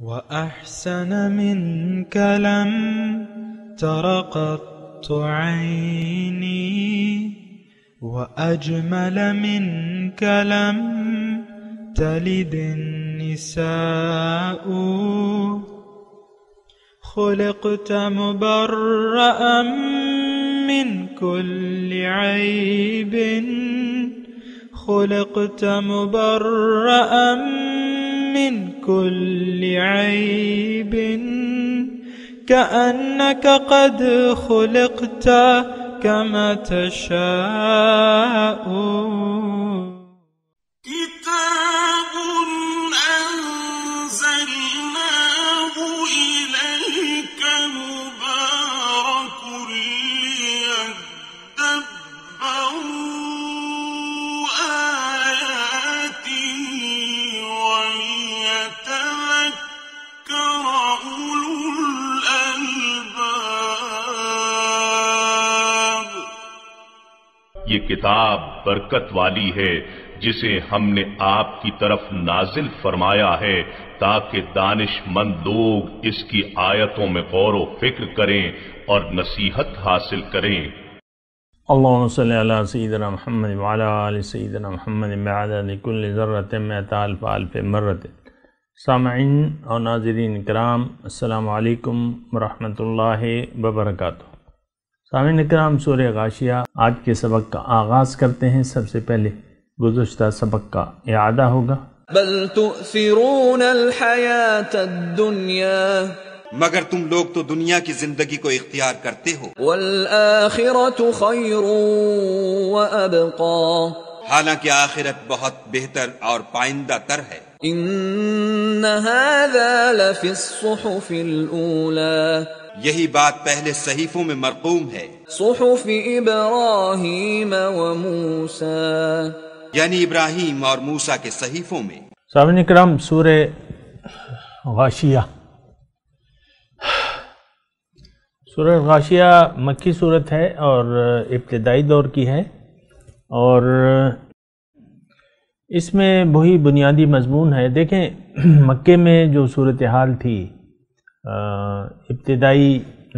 وأحسن منك لم تر قط عيني وأجمل منك لم تلد النساء خلقت مبرأ من كل عيب خلقت مبرأ من كل عيب كأنك قد خلقت كما تشاء كتاب أنزلناه إليك مبارك ليدبروا آياته وليتذكر أولو الألباب. یہ کتاب برکت والی ہے جسے ہم نے آپ کی طرف نازل فرمایا ہے تاکہ دانش مند لوگ اس کی آیتوں میں غور و فکر کریں اور نصیحت حاصل کریں. اللہم صلی علی سیدنا محمد وعلی آل سیدنا محمد بعدد کل ذرۃ مئۃ الف الف مرۃ. سامعین اور ناظرین کرام، السلام علیکم ورحمۃ اللہ وبرکاتہ. سامعین کرام، سورہ غاشیہ آج کے سبق کا آغاز کرتے ہیں. سب سے پہلے گزشتہ سبق کا اعادہ ہوگا. بل تؤثرون الحیاة الدنیا، مگر تم لوگ تو دنیا کی زندگی کو اختیار کرتے ہو، والآخرة خیر وابقى، حالانکہ آخرت بہت بہتر اور پائندہ تر ہے. ان هذا لفی الصحف الاولى، یہی بات پہلے صحیفوں میں مرقوم ہے، صحف ابراہیم وموسیٰ، یعنی ابراہیم اور موسیٰ کے صحیفوں میں. سامعین کرام، سورہ غاشیہ سورہ غاشیہ مکی صورت ہے اور ابتدائی دور کی ہے، اور اس میں وہی بنیادی مضمون ہے. دیکھیں، مکے میں جو صورتحال تھی ابتدائی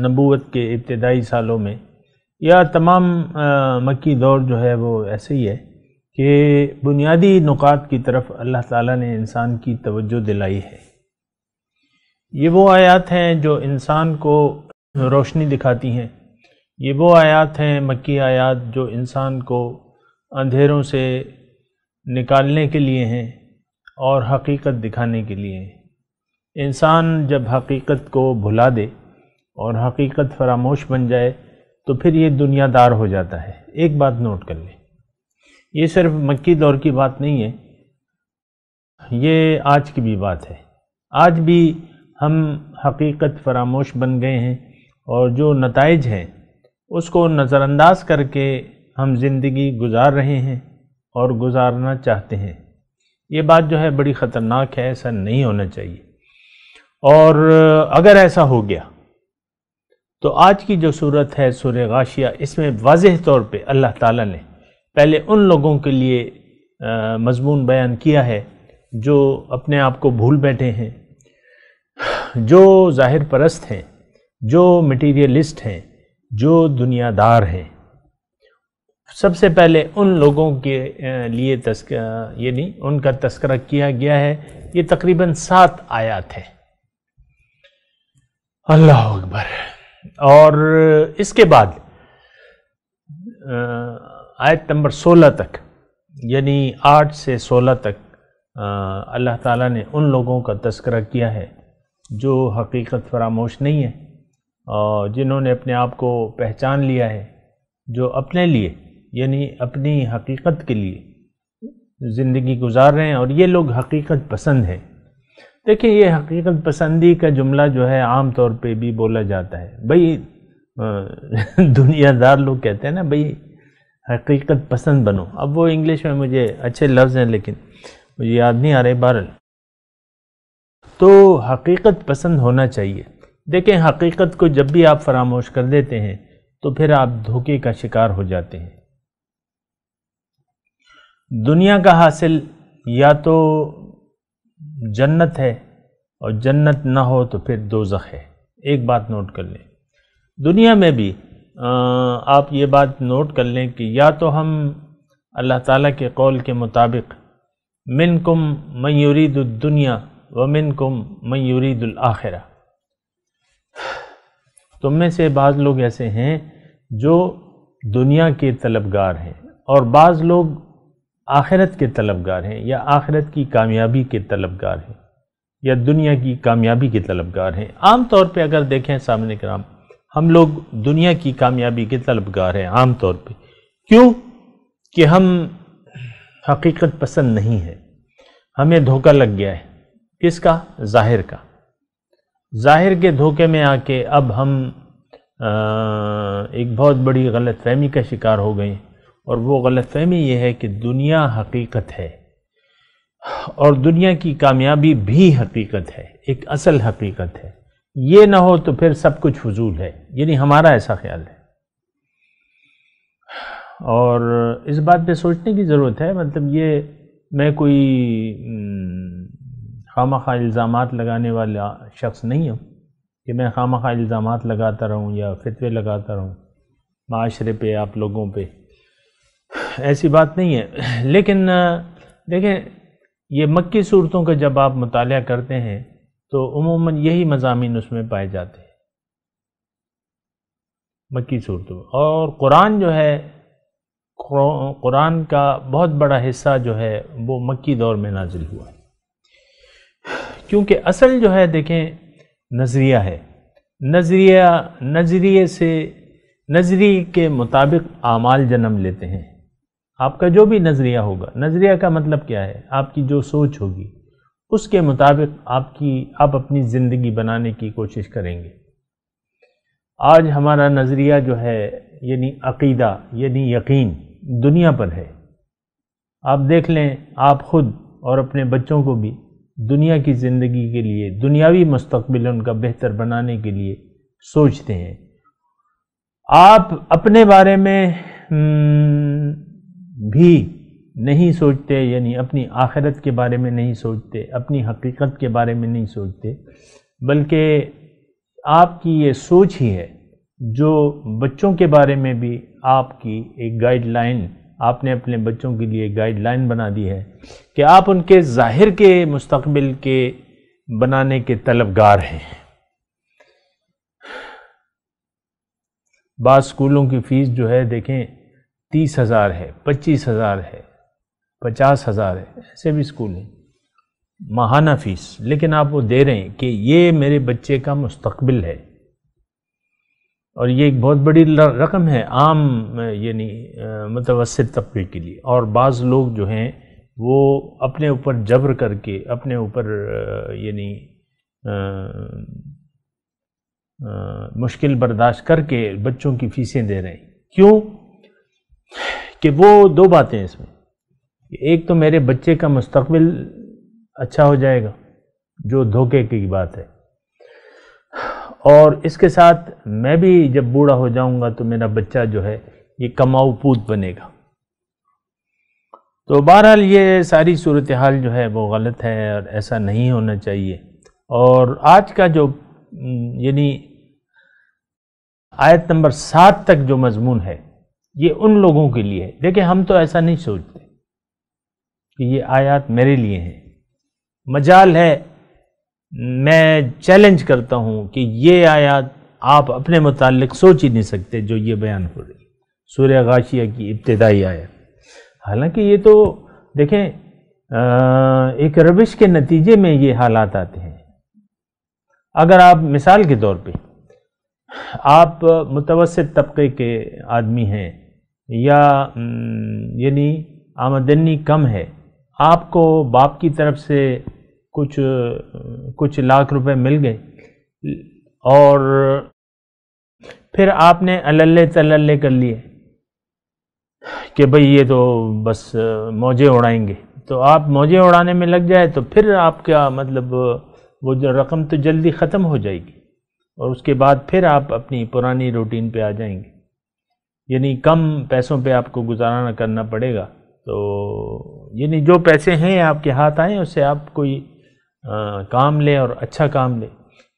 نبوت کے ابتدائی سالوں میں، یا تمام مکی دور جو ہے وہ ایسے ہی ہے کہ بنیادی نکات کی طرف اللہ تعالیٰ نے انسان کی توجہ دلائی ہے. یہ وہ آیات ہیں جو انسان کو روشنی دکھاتی ہیں. یہ وہ آیات ہیں، مکی آیات، جو انسان کو اندھیروں سے نکالنے کے لیے ہیں اور حقیقت دکھانے کے لیے ہیں. انسان جب حقیقت کو بھلا دے اور حقیقت فراموش بن جائے تو پھر یہ دنیا دار ہو جاتا ہے. ایک بات نوٹ کر لیں، یہ صرف مکی دور کی بات نہیں ہے، یہ آج کی بھی بات ہے. آج بھی ہم حقیقت فراموش بن گئے ہیں اور جو نتائج ہیں اس کو نظر انداز کر کے ہم زندگی گزار رہے ہیں اور گزارنا چاہتے ہیں. یہ بات جو ہے بڑی خطرناک ہے، ایسا نہیں ہونا چاہیے. اور اگر ایسا ہو گیا تو آج کی جو صورت ہے سورہ غاشیہ، اس میں واضح طور پہ اللہ تعالیٰ نے پہلے ان لوگوں کے لیے مضمون بیان کیا ہے جو اپنے آپ کو بھول بیٹھے ہیں، جو ظاہر پرست ہیں، جو مٹیریلسٹ ہیں، جو دنیا دار ہیں. سب سے پہلے ان لوگوں کے لیے یعنی ان کا تذکرہ کیا گیا ہے. یہ تقریباً 7 آیات ہیں. اللہ اکبر. اور اس کے بعد آیت نمبر 16 تک، یعنی 8 سے 16 تک اللہ تعالیٰ نے ان لوگوں کا تذکرہ کیا ہے جو حقیقت فراموش نہیں ہے، اور جنہوں نے اپنے آپ کو پہچان لیا ہے، جو اپنے لیے یعنی اپنی حقیقت کے لیے زندگی گزار رہے ہیں، اور یہ لوگ حقیقت پسند ہیں. دیکھیں، یہ حقیقت پسندی کا جملہ جو ہے عام طور پہ بھی بولا جاتا ہے. بھئی دنیا دار لوگ کہتے ہیں نا، بھئی حقیقت پسند بنو. اب وہ انگلش میں مجھے اچھے لفظ ہیں لیکن مجھے یاد نہیں آ رہے. بہرحال تو حقیقت پسند ہونا چاہیے. دیکھیں، حقیقت کو جب بھی آپ فراموش کر دیتے ہیں تو پھر آپ دھوکے کا شکار ہو جاتے ہیں. دنیا کا حاصل یا تو جنت ہے اور جنت نہ ہو تو پھر دوزخ ہے۔ ایک بات نوٹ کر لیں، دنیا میں بھی آپ یہ بات نوٹ کر لیں کہ یا تو ہم اللہ تعالیٰ کے قول کے مطابق منکم من یرید الدنیا ومنکم من یرید الآخرہ، تم میں سے بعض لوگ ایسے ہیں جو دنیا کے طلبگار ہیں اور بعض لوگ آخرت کے طلبگار ہیں، یا آخرت کی کامیابی کے طلبگار ہیں یا دنیا کی کامیابی کے طلبگار ہیں۔ عام طور پہ اگر دیکھیں سامنے کرام، ہم لوگ دنیا کی کامیابی کے طلبگار ہیں عام طور پہ۔ کیوں؟ کہ ہم حقیقت پسند نہیں ہے، ہمیں دھوکہ لگ گیا ہے۔ کس کا؟ ظاہر کا۔ ظاہر کے دھوکے میں آ کے اب ہم ایک بہت بڑی غلط فہمی کا شکار ہو گئے، اور وہ غلط فہمی یہ ہے کہ دنیا حقیقت ہے اور دنیا کی کامیابی بھی حقیقت ہے، ایک اصل حقیقت ہے، یہ نہ ہو تو پھر سب کچھ فضول ہے، یعنی ہمارا ایسا خیال ہے۔ اور اس بات پہ سوچنے کی ضرورت ہے، مطلب یہ میں کوئی خواہ الزامات لگانے والا شخص نہیں ہوں کہ میں خواہ الزامات لگاتا رہوں یا فتوے لگاتا رہوں معاشرے پہ، آپ لوگوں پہ، ایسی بات نہیں ہے۔ لیکن دیکھیں، یہ مکی صورتوں کا جب آپ مطالعہ کرتے ہیں تو عموماً یہی مضامین اس میں پائے جاتے ہیں، مکی صورتوں۔ اور قرآن جو ہے، قرآن کا بہت بڑا حصہ جو ہے وہ مکی دور میں نازل ہوا ہے، کیونکہ اصل جو ہے دیکھیں نظریہ ہے، نظریے کے مطابق اعمال جنم لیتے ہیں۔ آپ کا جو بھی نظریہ ہوگا، نظریہ کا مطلب کیا ہے؟ آپ کی جو سوچ ہوگی اس کے مطابق آپ اپنی زندگی بنانے کی کوشش کریں گے۔ آج ہمارا نظریہ جو ہے یعنی عقیدہ، یعنی یقین دنیا پر ہے۔ آپ دیکھ لیں، آپ خود اور اپنے بچوں کو بھی دنیا کی زندگی کے لیے، دنیاوی مستقبل ان کا بہتر بنانے کے لیے سوچتے ہیں۔ آپ اپنے بارے میں بھی نہیں سوچتے، یعنی اپنی آخرت کے بارے میں نہیں سوچتے، اپنی حقیقت کے بارے میں نہیں سوچتے، بلکہ آپ کی یہ سوچ ہی ہے جو بچوں کے بارے میں بھی آپ کی ایک گائیڈ لائن، آپ نے اپنے بچوں کے لیے گائیڈ لائن بنا دی ہے کہ آپ ان کے ظاہر کے مستقبل کے بنانے کے طلبگار ہیں۔ بعض اسکولوں کی فیس جو ہے دیکھیں 30,000 ہے، 25,000 ہے، 50,000 ہے، ایسے بھی اسکول ہیں ماہانہ فیس، لیکن آپ وہ دے رہے ہیں کہ یہ میرے بچے کا مستقبل ہے، اور یہ ایک بہت بڑی رقم ہے عام یعنی متوسط طبقے کے لیے۔ اور بعض لوگ جو ہیں وہ اپنے اوپر جبر کر کے، اپنے اوپر یعنی مشکل برداشت کر کے بچوں کی فیسیں دے رہے ہیں۔ کیوں؟ کہ وہ دو باتیں اس میں، ایک تو میرے بچے کا مستقبل اچھا ہو جائے گا، جو دھوکے کی بات ہے، اور اس کے ساتھ میں بھی جب بوڑھا ہو جاؤں گا تو میرا بچہ جو ہے یہ کماؤ پوت بنے گا۔ تو بہرحال یہ ساری صورتحال جو ہے وہ غلط ہے اور ایسا نہیں ہونا چاہیے۔ اور آج کا جو یعنی آیت نمبر 7 تک جو مضمون ہے یہ ان لوگوں کے لیے ہے۔ دیکھیں، ہم تو ایسا نہیں سوچتے کہ یہ آیات میرے لیے ہیں، مجال ہے، میں چیلنج کرتا ہوں کہ یہ آیات آپ اپنے متعلق سوچ ہی نہیں سکتے جو یہ بیان ہو رہی سورہ غاشیہ کی ابتدائی آیت۔ حالانکہ یہ تو دیکھیں ایک روش کے نتیجے میں یہ حالات آتے ہیں۔ اگر آپ مثال کے طور پہ آپ متوسط طبقے کے آدمی ہیں یا یعنی آمدنی کم ہے، آپ کو باپ کی طرف سے کچھ لاکھ روپے مل گئے، اور پھر آپ نے اللے تللے کر لیے کہ بھئی یہ تو بس موجیں اڑائیں گے، تو آپ موجیں اڑانے میں لگ جائے تو پھر آپ کا مطلب وہ جو رقم تو جلدی ختم ہو جائے گی، اور اس کے بعد پھر آپ اپنی پرانی روٹین پہ آ جائیں گے، یعنی کم پیسوں پہ آپ کو گزارا کرنا پڑے گا۔ تو یعنی جو پیسے ہیں آپ کے ہاتھ آئیں اس سے آپ کوئی کام لے اور اچھا کام لے.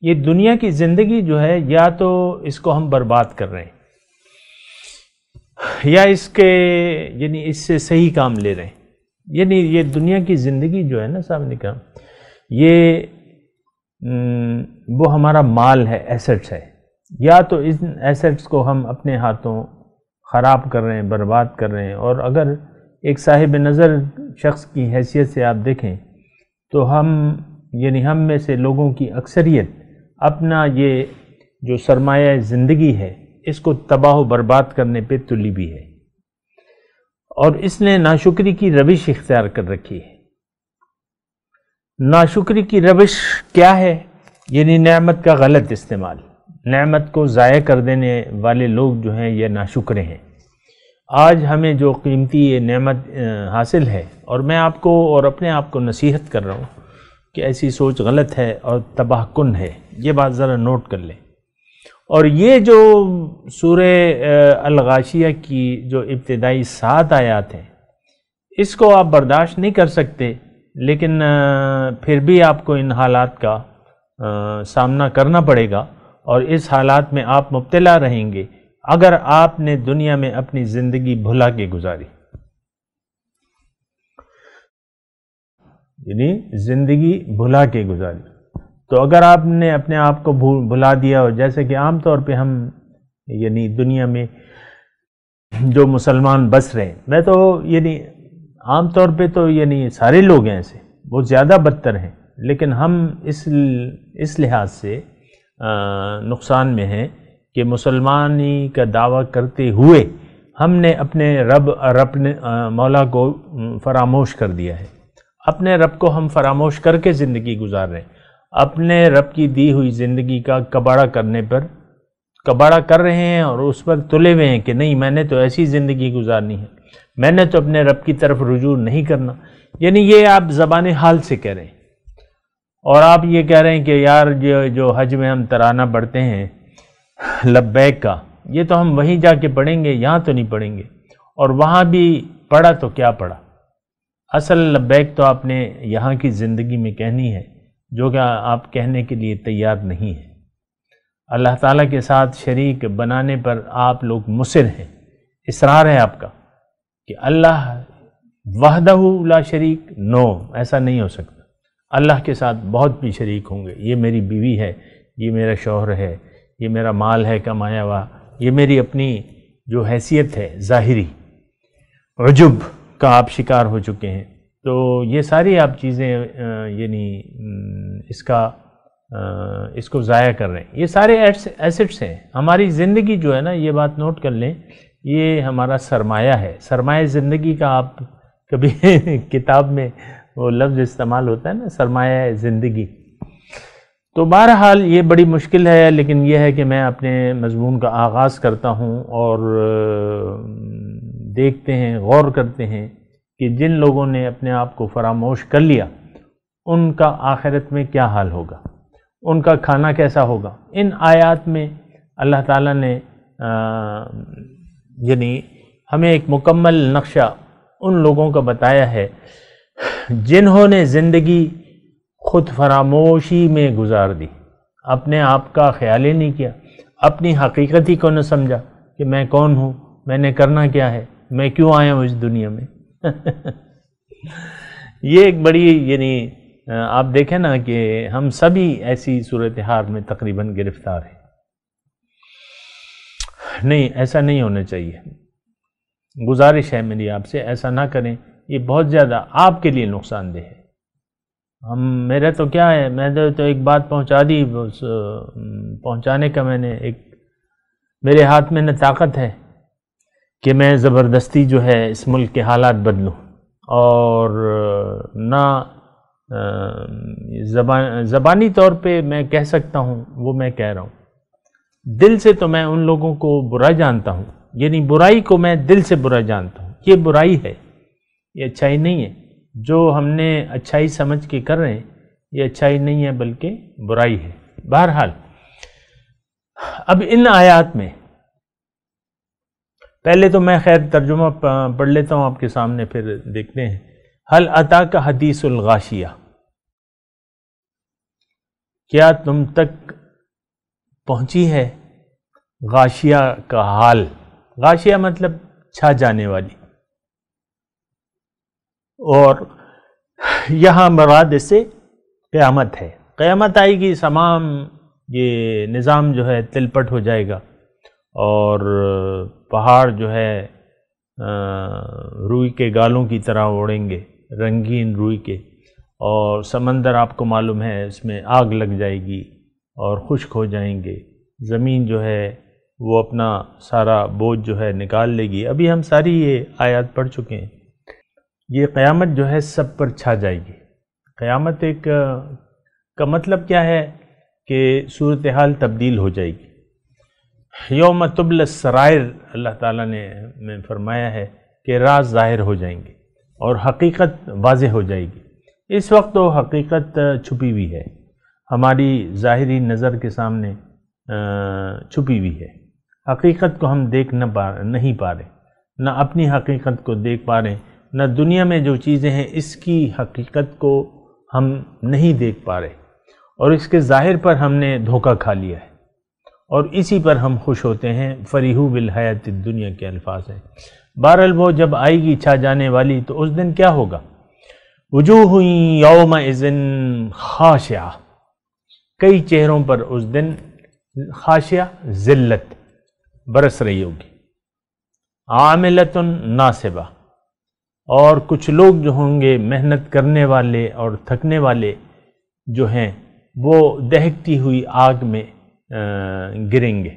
یہ دنیا کی زندگی جو ہے یا تو اس کو ہم برباد کر رہے ہیں یا اس کے یعنی اس سے صحیح کام لے رہے ہیں. یعنی یہ دنیا کی زندگی جو ہے نا صاحب نے کہا یہ وہ ہمارا مال ہے، ایسٹس ہے. یا تو ان ایسٹس کو ہم اپنے ہاتھوں خراب کر رہے ہیں، برباد کر رہے ہیں. اور اگر ایک صاحب نظر شخص کی حیثیت سے آپ دیکھیں تو ہم میں سے لوگوں کی اکثریت اپنا یہ جو سرمایہ زندگی ہے اس کو تباہ و برباد کرنے پہ تلی بھی ہے، اور اس نے ناشکری کی روش اختیار کر رکھی ہے. ناشکری کی روش کیا ہے؟ یعنی نعمت کا غلط استعمال. نعمت کو ضائع کر دینے والے لوگ جو ہیں یہ ناشکرے ہیں. آج ہمیں جو قیمتی یہ نعمت حاصل ہے، اور میں آپ کو اور اپنے آپ کو نصیحت کر رہا ہوں کہ ایسی سوچ غلط ہے اور تباہ کن ہے. یہ بات ذرا نوٹ کر لیں. اور یہ جو سورہ الغاشیہ کی جو ابتدائی 7 آیات ہیں اس کو آپ برداشت نہیں کر سکتے، لیکن پھر بھی آپ کو ان حالات کا سامنا کرنا پڑے گا، اور اس حالات میں آپ مبتلا رہیں گے اگر آپ نے دنیا میں اپنی زندگی بھلا کے گزاری. یعنی زندگی بھلا کے گزاری. تو اگر آپ نے اپنے آپ کو بھلا دیا، اور جیسے کہ عام طور پہ ہم یعنی دنیا میں جو مسلمان بس رہے ہیں، میں تو یعنی عام طور پہ تو یعنی سارے لوگ ہیں ایسے، وہ زیادہ بدتر ہیں، لیکن ہم اس لحاظ سے نقصان میں ہیں کہ مسلمانی کا دعویٰ کرتے ہوئے ہم نے اپنے رب مولا کو فراموش کر دیا ہے. اپنے رب کو ہم فراموش کر کے زندگی گزار رہے ہیں. اپنے رب کی دی ہوئی زندگی کا کباڑہ کر رہے ہیں، اور اس پر تلے ہوئے ہیں کہ نہیں، میں نے تو ایسی زندگی گزارنی ہے، میں نے تو اپنے رب کی طرف رجوع نہیں کرنا. یعنی یہ آپ زبان حال سے کہہ رہے ہیں، اور آپ یہ کہہ رہے ہیں کہ یار جو حج میں ہم ترانہ پڑھتے ہیں لبیک کا، یہ تو ہم وہیں جا کے پڑھیں گے، یہاں تو نہیں پڑھیں گے. اور وہاں بھی پڑھا تو کیا پڑھا، اصل لبیک تو آپ نے یہاں کی زندگی میں کہنی ہے، جو کہ آپ کہنے کے لیے تیار نہیں ہیں. اللہ تعالیٰ کے ساتھ شریک بنانے پر آپ لوگ مصر ہیں، اصرار ہے آپ کا کہ اللہ وحدہ لا شریک، نو، ایسا نہیں ہو سکتا. اللہ کے ساتھ بہت بھی شریک ہوں گے. یہ میری بیوی ہے، یہ میرا شوہر ہے، یہ میرا مال ہے کمایا ہوا، یہ میری اپنی جو حیثیت ہے ظاہری، عجب کا آپ شکار ہو چکے ہیں. تو یہ ساری آپ چیزیں یعنی اس کو ضائع کر رہے ہیں. یہ سارے ایسٹس ہیں. ہماری زندگی جو ہے نا، یہ بات نوٹ کر لیں، یہ ہمارا سرمایہ ہے. سرمایہ زندگی کا آپ کبھی کتاب میں وہ لفظ استعمال ہوتا ہے نا، سرمایہ زندگی. تو بہرحال یہ بڑی مشکل ہے، لیکن یہ ہے کہ میں اپنے مضمون کا آغاز کرتا ہوں اور دیکھتے ہیں، غور کرتے ہیں کہ جن لوگوں نے اپنے آپ کو فراموش کر لیا ان کا آخرت میں کیا حال ہوگا، ان کا کھانا کیسا ہوگا. ان آیات میں اللہ تعالیٰ نے یعنی ہمیں ایک مکمل نقشہ ان لوگوں کا بتایا ہے جنہوں نے زندگی خود فراموشی میں گزار دی، اپنے آپ کا خیال ہی نہیں کیا، اپنی حقیقت ہی کو نہ سمجھا کہ میں کون ہوں، میں نے کرنا کیا ہے، میں کیوں آیا ہوں اس دنیا میں. یہ ایک بڑی یعنی آپ دیکھیں نا کہ ہم سبھی ایسی صورتحال میں تقریباً گرفتار ہیں. نہیں، ایسا نہیں ہونا چاہیے. گزارش ہے میری آپ سے، ایسا نہ کریں. یہ بہت زیادہ آپ کے لیے نقصان دہ ہے. میرا تو کیا ہے، میں نے تو ایک بات پہنچا دی، پہنچانے کا میں نے میرے ہاتھ میں نہ طاقت ہے کہ میں زبردستی جو ہے اس ملک کے حالات بدلوں، اور نہ زبانی طور پہ میں کہہ سکتا ہوں وہ میں کہہ رہا ہوں. دل سے تو میں ان لوگوں کو برا جانتا ہوں، یعنی برائی کو میں دل سے برا جانتا ہوں. یہ برائی ہے، یہ اچھائی نہیں ہے. جو ہم نے اچھائی سمجھ کے کر رہے ہیں یہ اچھائی نہیں ہے بلکہ برائی ہے. بہرحال اب ان آیات میں پہلے تو میں خیر ترجمہ پڑھ لیتا ہوں آپ کے سامنے، پھر دیکھتے ہیں. هل اتاک حدیث الغاشیہ. کیا تم تک پہنچی ہے غاشیہ کا حال؟ غاشیہ مطلب چھا جانے والی، اور یہاں مراد اس سے قیامت ہے۔ قیامت آئے گی، تمام یہ نظام جو ہے تلپٹ ہو جائے گا، اور پہاڑ جو ہے روئی کے گالوں کی طرح اڑیں گے، رنگین روئی کے، اور سمندر آپ کو معلوم ہے اس میں آگ لگ جائے گی اور خشک ہو جائیں گے، زمین جو ہے وہ اپنا سارا بوجھ جو ہے نکال لے گی۔ ابھی ہم ساری یہ آیات پڑھ چکے ہیں۔ یہ قیامت جو ہے سب پر چھا جائے گی۔ قیامت ایک کا مطلب کیا ہے کہ صورتحال تبدیل ہو جائے گی۔ یوم تبلی السرائر، اللہ تعالیٰ نے فرمایا ہے کہ راز ظاہر ہو جائیں گے اور حقیقت واضح ہو جائے گی۔ اس وقت وہ حقیقت چھپی ہوئی ہے، ہماری ظاہری نظر کے سامنے چھپی ہوئی ہے۔ حقیقت کو ہم دیکھ نہیں پا رہے، نہ اپنی حقیقت کو دیکھ پا رہے، نہ دنیا میں جو چیزیں ہیں اس کی حقیقت کو ہم نہیں دیکھ پا رہے، اور اس کے ظاہر پر ہم نے دھوکہ کھا لیا ہے، اور اسی پر ہم خوش ہوتے ہیں۔ فریحوا بالحیات الدنیا کے الفاظ ہیں۔ بہرحال وہ جب آئے گی چھا جانے والی، تو اس دن کیا ہوگا؟ وجوہ یومئذ خاشعہ، کئی چہروں پر اس دن خاشعہ ذلت برس رہی ہوگی، عاملۃ ناصبہ، اور کچھ لوگ جو ہوں گے محنت کرنے والے اور تھکنے والے جو ہیں وہ دہکتی ہوئی آگ میں گریں گے۔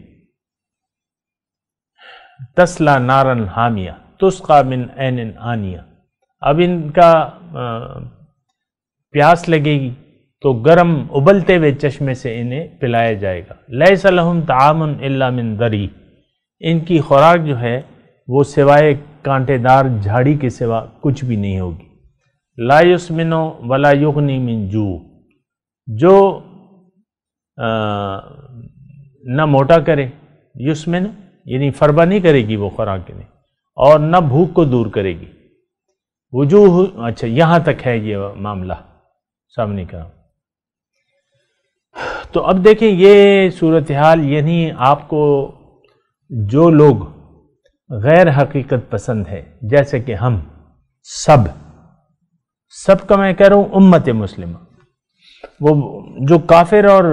تسلا نارن حامیہ تسقى من عین آنیہ، اب ان کا پیاس لگے گی تو گرم ابلتے ہوئے چشمے سے انہیں پلایا جائے گا۔ لیس لہم طعام الا من ضریع، ان کی خوراک جو ہے وہ سوائے کانٹے دار جھاڑی کے سوا کچھ بھی نہیں ہوگی۔ لا یسمن ولا یغنی من جوع، جو نہ موٹا کرے، یسمن یعنی فربا نہیں کرے گی وہ خوراک کے لیے، اور نہ بھوک کو دور کرے گی۔ وجوہ، اچھا یہاں تک ہے یہ معاملہ سامنے کا۔ تو اب دیکھیں یہ صورتحال، یعنی آپ کو جو لوگ غیر حقیقت پسند ہے، جیسے کہ ہم سب کا میں کہہ رہا ہوں امت مسلمہ، وہ جو کافر اور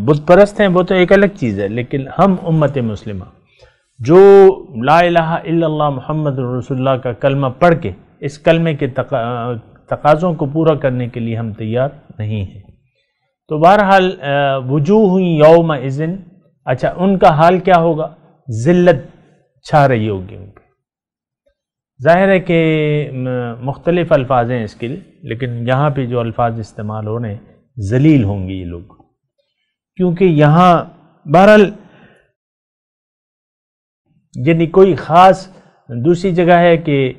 بت پرست ہیں وہ تو ایک الگ چیز ہے، لیکن ہم امت مسلمہ جو لا الہ الا اللہ محمد رسول اللہ کا کلمہ پڑھ کے اس کلمے کے تقاضوں کو پورا کرنے کے لیے ہم تیار نہیں ہیں۔ تو بہرحال وجوہ یومئذ، اچھا ان کا حال کیا ہوگا؟ ذلت چھا رہی ہوگی ان پہ۔ ظاہر ہے کہ مختلف الفاظ ہیں اس کے لیے، لیکن یہاں پہ جو الفاظ استعمال ہو رہے ہیں ذلیل ہوں گے یہ لوگ، کیونکہ یہاں بہرحال یعنی کوئی خاص دوسری جگہ ہے کہ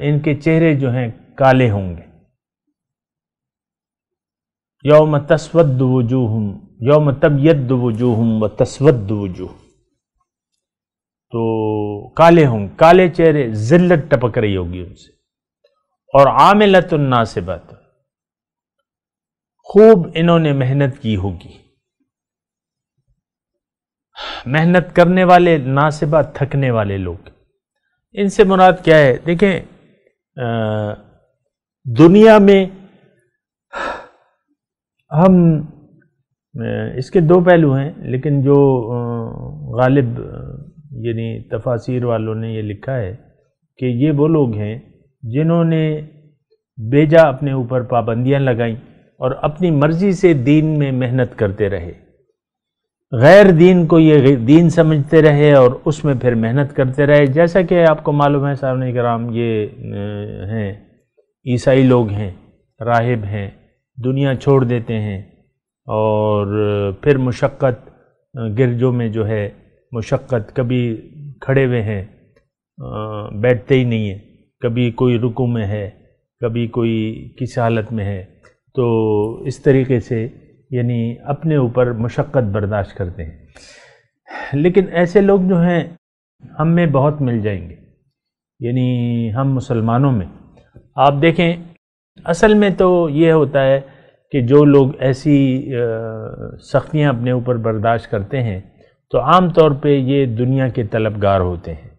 ان کے چہرے جو ہیں کالے ہوں گے۔ یوم تسود وجوہم، یوم تبید وجوہم و تسود وجوہ، تو کالے ہوں، کالے چہرے، ذلت ٹپک رہی ہوگی ان سے۔ اور عاملۃ ناصبۃ، خوب انہوں نے محنت کی ہوگی۔ محنت کرنے والے، ناصبہ تھکنے والے لوگ، ان سے مراد کیا ہے؟ دیکھیں دنیا میں ہم اس کے دو پہلو ہیں، لیکن جو غالب یعنی تفاسیر والوں نے یہ لکھا ہے کہ یہ وہ لوگ ہیں جنہوں نے بیجا اپنے اوپر پابندیاں لگائیں اور اپنی مرضی سے دین میں محنت کرتے رہے، غیر دین کو یہ دین سمجھتے رہے اور اس میں پھر محنت کرتے رہے۔ جیسا کہ آپ کو معلوم ہے سامعین کرام، یہ ہیں عیسائی لوگ ہیں، راہب ہیں، دنیا چھوڑ دیتے ہیں اور پھر مشقت، گرجوں میں جو ہے مشقت، کبھی کھڑے ہوئے ہیں بیٹھتے ہی نہیں ہیں، کبھی کوئی رکوع میں ہے، کبھی کوئی کس حالت میں ہے، تو اس طریقے سے یعنی اپنے اوپر مشقت برداشت کرتے ہیں۔ لیکن ایسے لوگ جو ہیں ہم میں بہت مل جائیں گے، یعنی ہم مسلمانوں میں۔ آپ دیکھیں اصل میں تو یہ ہوتا ہے کہ کہ جو لوگ ایسی سختیاں اپنے اوپر برداشت کرتے ہیں تو عام طور پہ یہ دنیا کے طلبگار ہوتے ہیں.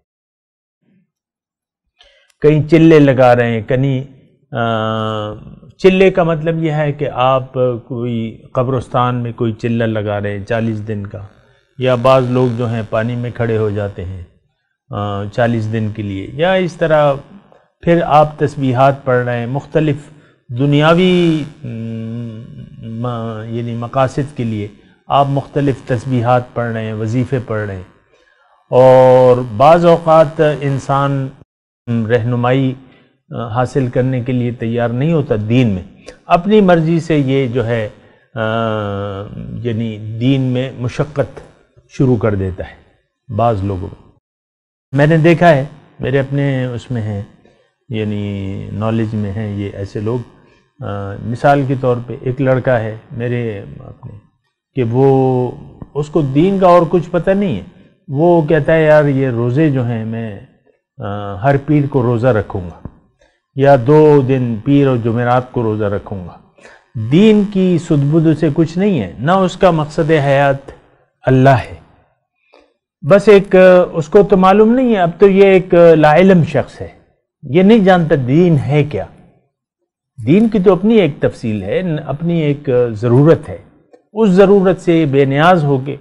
کہیں چلے لگا رہے ہیں، کہیں چلے کا مطلب یہ ہے کہ آپ کوئی قبرستان میں کوئی چلہ لگا رہے ہیں 40 دن کا، یا بعض لوگ جو ہیں پانی میں کھڑے ہو جاتے ہیں 40 دن کے لیے، یا اس طرح پھر آپ تسبیحات پڑھ رہے ہیں مختلف دنیاوی یعنی مقاصد کے لیے آپ مختلف تسبیحات پڑھ رہے ہیں، وظیفے پڑھ رہے ہیں. اور بعض اوقات انسان رہنمائی حاصل کرنے کے لیے تیار نہیں ہوتا دین میں، اپنی مرضی سے یہ جو ہے یعنی دین میں مشقت شروع کر دیتا ہے بعض لوگوں. میں نے دیکھا ہے، میرے اپنے اس میں ہیں یعنی نالج میں ہیں یہ ایسے لوگ. مثال کے طور پہ ایک لڑکا ہے میرے اپنے کہ وہ اس کو دین کا اور کچھ پتہ نہیں ہے، وہ کہتا ہے یار یہ روزے جو ہیں میں ہر پیر کو روزہ رکھوں گا، یا 2 دن پیر اور جمعرات کو روزہ رکھوں گا. دین کی سدبد سے کچھ نہیں ہے، نہ اس کا مقصد حیات اللہ ہے. بس ایک اس کو تو معلوم نہیں ہے، اب تو یہ ایک لا علم شخص ہے، یہ نہیں جانتا دین ہے کیا. دین کی تو اپنی ایک تفصیل ہے، اپنی ایک ضرورت ہے. اس ضرورت سے بے نیاز ہو کے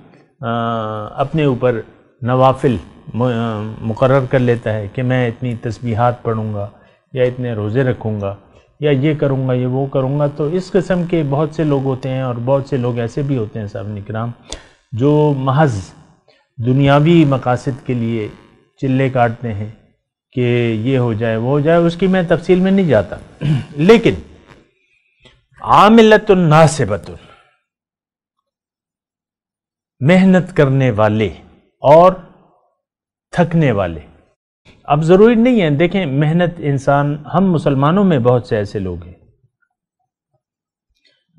اپنے اوپر نوافل مقرر کر لیتا ہے کہ میں اتنی تسبیحات پڑھوں گا، یا اتنے روزے رکھوں گا، یا یہ کروں گا، یہ وہ کروں گا. تو اس قسم کے بہت سے لوگ ہوتے ہیں، اور بہت سے لوگ ایسے بھی ہوتے ہیں صاحب کرام جو محض دنیاوی مقاصد کے لیے چلے کاٹتے ہیں کہ یہ ہو جائے وہ ہو جائے. اس کی میں تفصیل میں نہیں جاتا، لیکن عاملۃ ناصبۃ، محنت کرنے والے اور تھکنے والے. اب ضروری نہیں ہے، دیکھیں محنت انسان، ہم مسلمانوں میں بہت سے ایسے لوگ ہیں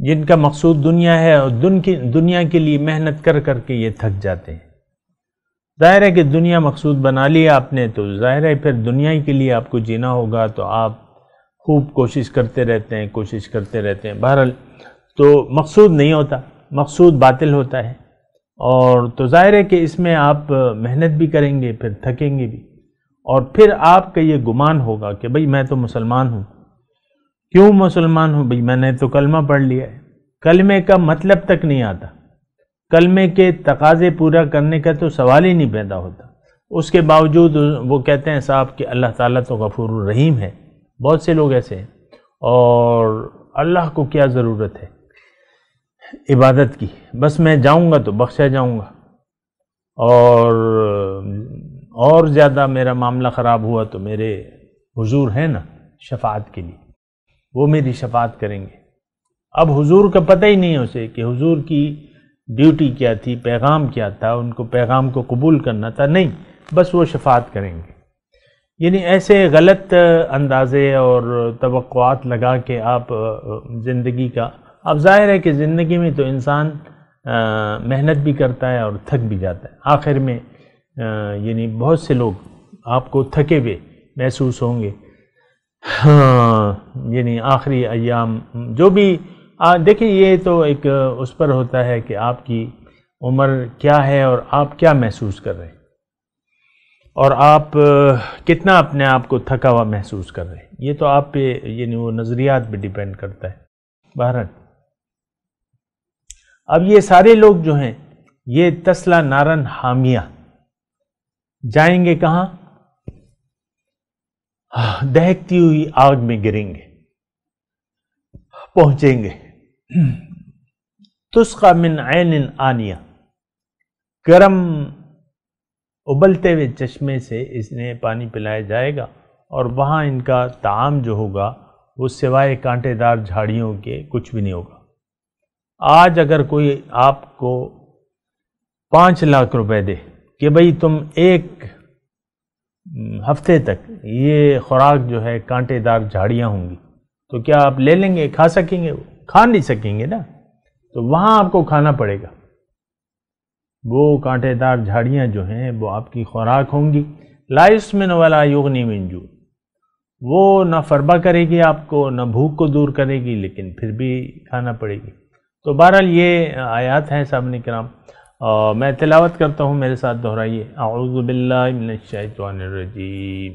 جن کا مقصود دنیا ہے، اور دنیا کے لیے محنت کر کر کے یہ تھک جاتے ہیں. ظاہر ہے کہ دنیا مقصود بنا لیا آپ نے، تو ظاہر ہے پھر دنیا کے لیے آپ کو جینا ہوگا، تو آپ خوب کوشش کرتے رہتے ہیں. بہرحال تو مقصود نہیں ہوتا، مقصود باطل ہوتا ہے. اور تو ظاہر ہے کہ اس میں آپ محنت بھی کریں گے، پھر تھکیں گے بھی، اور پھر آپ کا یہ گمان ہوگا کہ بھئی میں تو مسلمان ہوں. کیوں مسلمان ہوں؟ بھئی میں نے تو کلمہ پڑھ لیا ہے. کلمے کا مطلب تک نہیں آتا، کلمے کے تقاضے پورا کرنے کا تو سوال ہی نہیں پیدا ہوتا. اس کے باوجود وہ کہتے ہیں صاحب کہ اللہ تعالیٰ تو غفور الرحیم ہے. بہت سے لوگ ایسے ہیں، اور اللہ کو کیا ضرورت ہے عبادت کی، بس میں جاؤں گا تو بخشا جاؤں گا، اور زیادہ میرا معاملہ خراب ہوا تو میرے حضور ہیں نا شفاعت کے لیے، وہ میری شفاعت کریں گے. اب حضور کا پتہ ہی نہیں ہے اسے کہ حضور کی ڈیوٹی کیا تھی، پیغام کیا تھا، ان کو پیغام کو قبول کرنا تھا. نہیں، بس وہ شفاعت کریں گے. یعنی ایسے غلط اندازے اور توقعات لگا کے آپ زندگی کا، اب ظاہر ہے کہ زندگی میں تو انسان محنت بھی کرتا ہے اور تھک بھی جاتا ہے. آخر میں یعنی بہت سے لوگ آپ کو تھکے ہوئے محسوس ہوں گے. یعنی آخری ایام جو بھی دیکھیں، یہ تو ایک اس پر ہوتا ہے کہ آپ کی عمر کیا ہے اور آپ کیا محسوس کر رہے ہیں، اور آپ کتنا اپنے آپ کو تھکا ہوا محسوس کر رہے ہیں. یہ تو آپ پہ یعنی وہ نظریات پہ ڈیپینڈ کرتا ہے. بہرحال اب یہ سارے لوگ جو ہیں یہ تسلا نارن حامیہ جائیں گے کہاں؟ دہکتی ہوئی آگ میں گریں گے، پہنچیں گے. تسقى من عین آنیہ، گرم ابلتے ہوئے چشمے سے اس نے پانی پلایا جائے گا، اور وہاں ان کا طعام جو ہوگا وہ سوائے کانٹے دار جھاڑیوں کے کچھ بھی نہیں ہوگا. آج اگر کوئی آپ کو 5 لاکھ روپے دے کہ بھئی تم 1 ہفتے تک یہ خوراک جو ہے کانٹے دار جھاڑیاں ہوں گی، تو کیا آپ لے لیں گے؟ کھا سکیں گے؟ کھا نہیں سکیں گے نا. تو وہاں آپ کو کھانا پڑے گا. وہ کانٹے دار جھاڑیاں جو ہیں وہ آپ کی خوراک ہوں گی. لا یسمن ولا یغنی من جوع، وہ نہ فربا کرے گی آپ کو، نہ بھوک کو دور کرے گی، لیکن پھر بھی کھانا پڑے گی۔ تو بہرحال یہ آیات ہیں سامنے کرام، میں تلاوت کرتا ہوں، میرے ساتھ دہرائیے۔ اعوذ باللہ من الشیطان الرجیم،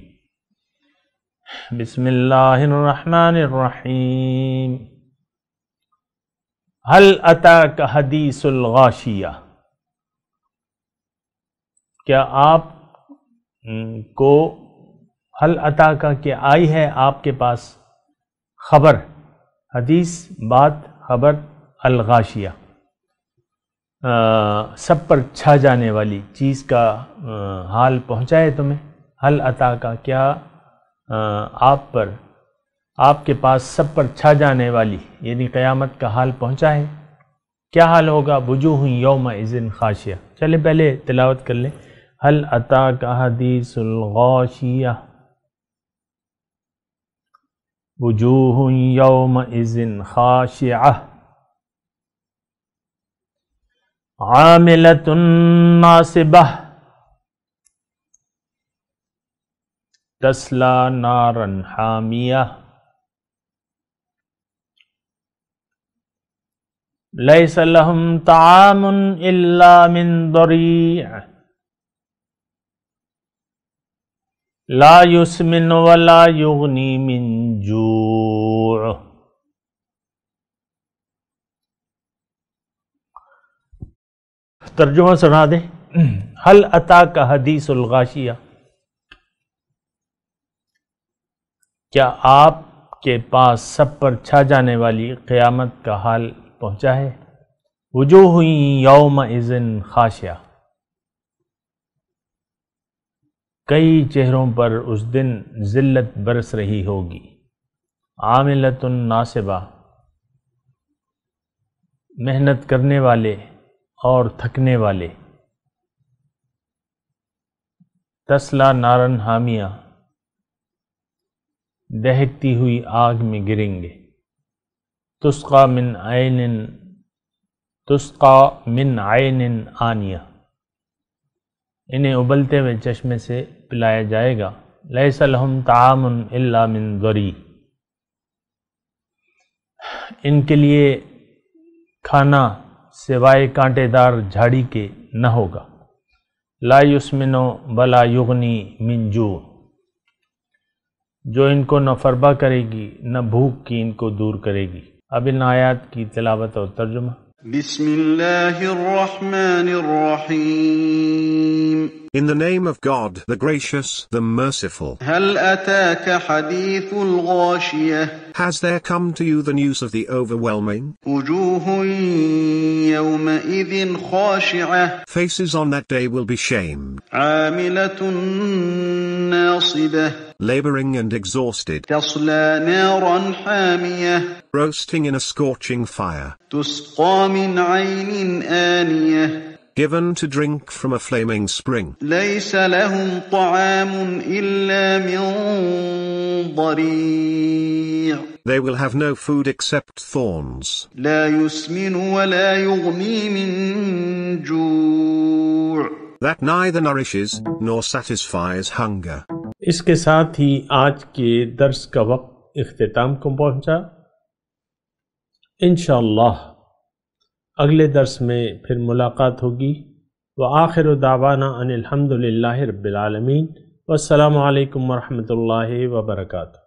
بسم اللہ الرحمن الرحیم۔ هل اتاک حدیث الغاشیہ، کیا آپ کو حل عطا کا کہ آئی ہے آپ کے پاس خبر، حدیث بات، خبر، الغاشیہ سب پر چھا جانے والی چیز کا حال پہنچا ہے تمہیں؟ حل عطا کا کیا آپ پر، آپ کے پاس سب پر چھا جانے والی یعنی قیامت کا حال پہنچا ہے؟ کیا حال ہوگا؟ وجوہ یومئذ خاشعہ۔ چلے پہلے تلاوت کر لیں۔ حل اتاک حدیث الغاشیہ، وجوہ یومئذ خاشعہ، عاملۃ ناصبہ، تصلی نارا حامیہ، لیس لہم طعام الا من ضریع، لا یسمن ولا یغنی من جوع۔ ترجمہ سنا دیں۔ حل اتاک حدیث الغاشیہ، کیا آپ کے پاس سب پر چھا جانے والی قیامت کا حال پہنچا ہے؟ وجوہ یومئذ خاشعہ، کئی چہروں پر اس دن ذلت برس رہی ہوگی۔ عاملۃ ناصبہ، محنت کرنے والے اور تھکنے والے۔ تصلی نارن حامیہ، دہکتی ہوئی آگ میں گریں گے۔ تسقی من عین آنیہ، انہیں ابلتے ہوئے چشمے سے پلایا جائے گا۔ لیس لہم طعام الا من ضریع، ان کے لیے کھانا سوائے کانٹے دار جھاڑی کے نہ ہوگا۔ لا یسمن ولا یغنی من جوع، جو ان کو نہ فربا کرے گی نہ بھوک کی ان کو دور کرے گی۔ اب ان آیات کی تلاوت اور ترجمہ۔ بسم اللہ الرحمن الرحیم۔ In the name of God, the gracious, the merciful. هل أتاك حديث الغاشية؟ Has there come to you the news of the overwhelming? وجوه يومئذ خاشعة. Faces on that day will be shamed, عاملة ناصبة. laboring and exhausted, تصلى نارا حامية. roasting in a scorching fire, تسقى من عين آنية. given to drink from a flaming spring. ليس لهم طعام إلا من ضريع. They will have no food except thorns. لا يسمن ولا يغني من جوع. That neither nourishes nor satisfies hunger. اس کے ساتھ ہی آج کے درس کا وقت اختتام کو پہنچا۔ انشاءاللہ اگلے درس میں پھر ملاقات ہوگی۔ وآخر دعوانا ان الحمد للہ رب العالمین، والسلام علیکم ورحمۃ اللہ وبرکاتہ۔